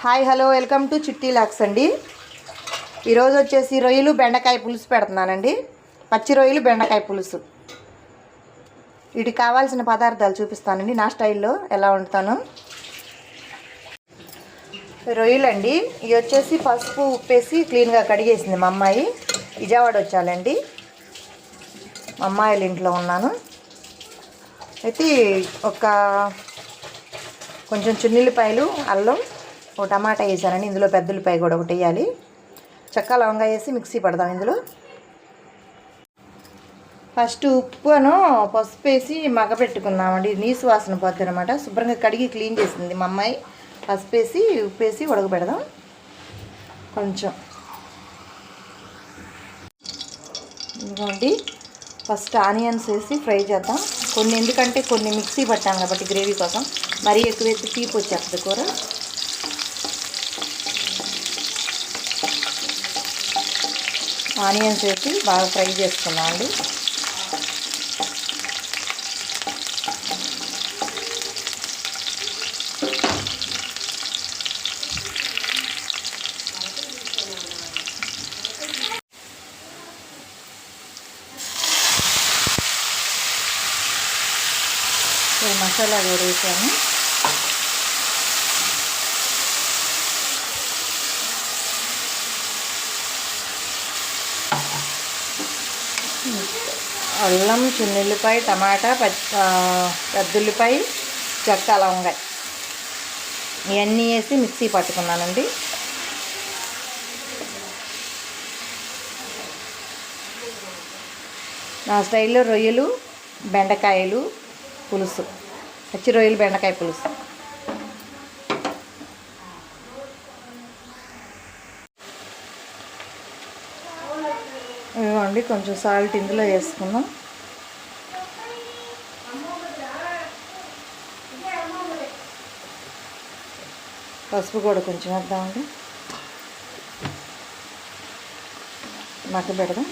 Hi hello welcome to చిట్టి లాక్స్ అండి. ఈరోజు వచ్చేసి రొయ్యలు బెండకాయ పులుసు పెడుతున్నానండి. పచ్చి రొయ్యలు బెండకాయ పులుసు. వీటికి కావాల్సిన పదార్థాలు చూపిస్తానండి నా స్టైల్లో ఎలా వండుతాను. రొయ్యలు అండి, ఇవి వచ్చేసి పసుపు ఉప్పేసి క్లీన్గా కడిగేసింది మా అమ్మాయి. విజయవాడ వచ్చాలండి, మా అమ్మాయిల ఇంట్లో ఉన్నాను. అయితే కొంచెం చున్నిల్లిపాయలు, అల్లం, ఒక టమాటా వేసానండి. ఇందులో పెద్ద ఉల్లిపాయ కూడా ఒకటి వేయాలి. చెక్క లవంగా వేసి మిక్సీ పడదాం. ఇందులో ఫస్ట్ ఉప్పును పసుపు వేసి మగ్గపెట్టుకున్నామండి. నీసు వాసన పోద్ది అనమాట. శుభ్రంగా కడిగి క్లీన్ చేసింది మా అమ్మాయి. పసుపు వేసి ఉప్పు వేసి ఉడకబెడదాం. కొంచెం ఇదిగోండి, ఫస్ట్ ఆనియన్స్ వేసి ఫ్రై చేద్దాం. ఎందుకంటే కొన్ని మిక్సీ పట్టాం కాబట్టి గ్రేవీ కోసం మరీ ఎక్కువ వేసి తీపి వచ్చేస్తుంది కూర. ఆనియన్స్ వేసి బాగా ఫ్రై చేసుకున్నాం అండి. మసాలా కూడా వేసాను. అల్లం, చిన్నుల్లిపాయ, టమాటా, పెద్దుల్లిపాయ, చెక్క లవంగాయ ఇవన్నీ వేసి మిక్సీ పట్టుకున్నానండి. నా స్టైల్లో రొయ్యలు బెండకాయలు పులుసు, పచ్చి రొయ్యలు బెండకాయ పులుసు. ఇవ్వండి, కొంచెం సాల్ట్ ఇందులో వేసుకున్నాం. పసుపు కూడా కొంచెం వేద్దామండి. మగ్గ పెడదాం.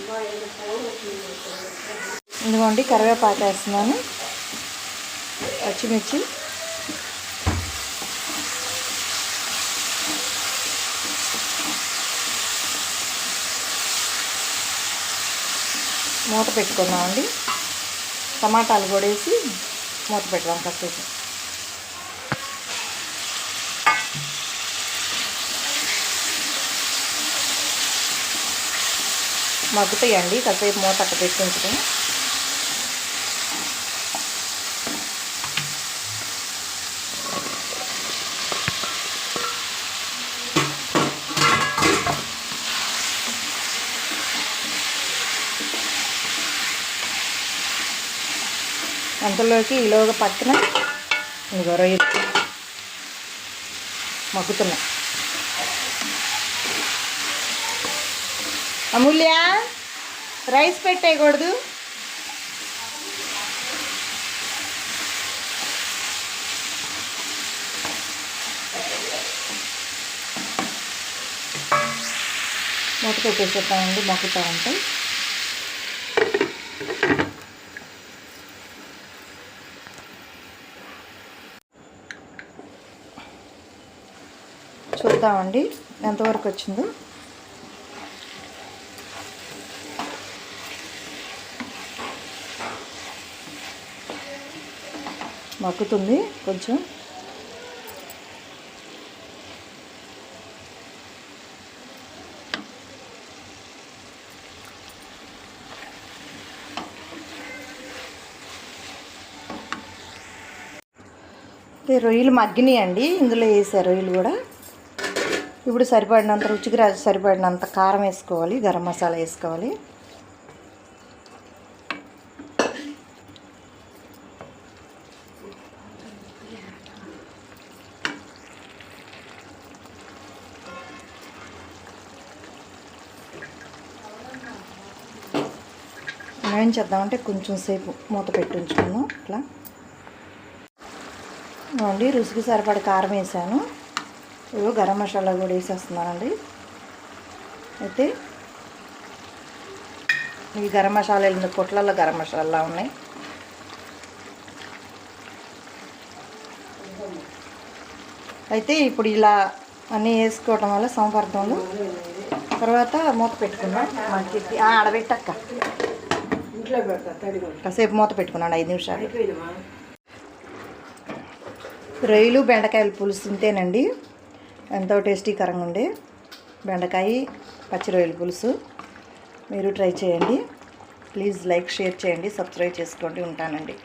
ఇదిగోండి, కరివేపాకు వేస్తున్నాను, పచ్చిమిర్చి, మూత పెట్టుకుందామండి. టమాటాలు కూడా వేసి మూత పెడదాం కాసేపు. మగ్గుతాయండి, కాసేపు మూత అట్ట పెట్టించుకొని. అంతలోకి ఈలోగా పక్కన రొయ్యలు మగ్గుతున్నాయి. అమూల్య, రైస్ పెట్టేయకూడదు. మూత పెట్టేసేస్తామండి, మగ్గుతూ ఉంటాయి. చూద్దామండి ఎంతవరకు వచ్చిందో. మగ్గుతుంది కొంచెం. రొయ్యలు మగ్గినాయి అండి. ఇందులో వేసారు రొయ్యలు కూడా. ఇప్పుడు సరిపడినంత రుచికి సరిపడినంత కారం వేసుకోవాలి, గరం మసాలా వేసుకోవాలి. ఏం చేద్దామంటే కొంచెం సేపు మూత పెట్టి ఉంచుకున్నాం. ఇట్లా అండి, రుచికి సరిపడ కారం వేసాను. ఇవి గరం మసాలా కూడా వేసేస్తున్నానండి. అయితే ఈ గరం మసాలాలు పొట్లలో గరం మసాలా ఉన్నాయి. అయితే ఇప్పుడు ఇలా అన్నీ వేసుకోవటం వల్ల సంపర్కంలో తర్వాత మూత పెట్టుకున్నాం మనకి ఆడబెట్టక్క ఇంట్లో పెడతా తడిగా కాసేపు మూత పెట్టుకున్నాను 5 నిమిషాలు. రొయ్యలు బెండకాయల పులుసు ఉంటేనండి ఎంతో టేస్టీకరంగా ఉండే బెండకాయ పచ్చి రొయ్యల పులుసు. మీరు ట్రై చేయండి. ప్లీజ్ లైక్ షేర్ చేయండి, సబ్స్క్రైబ్ చేసుకోండి. ఉంటానండి.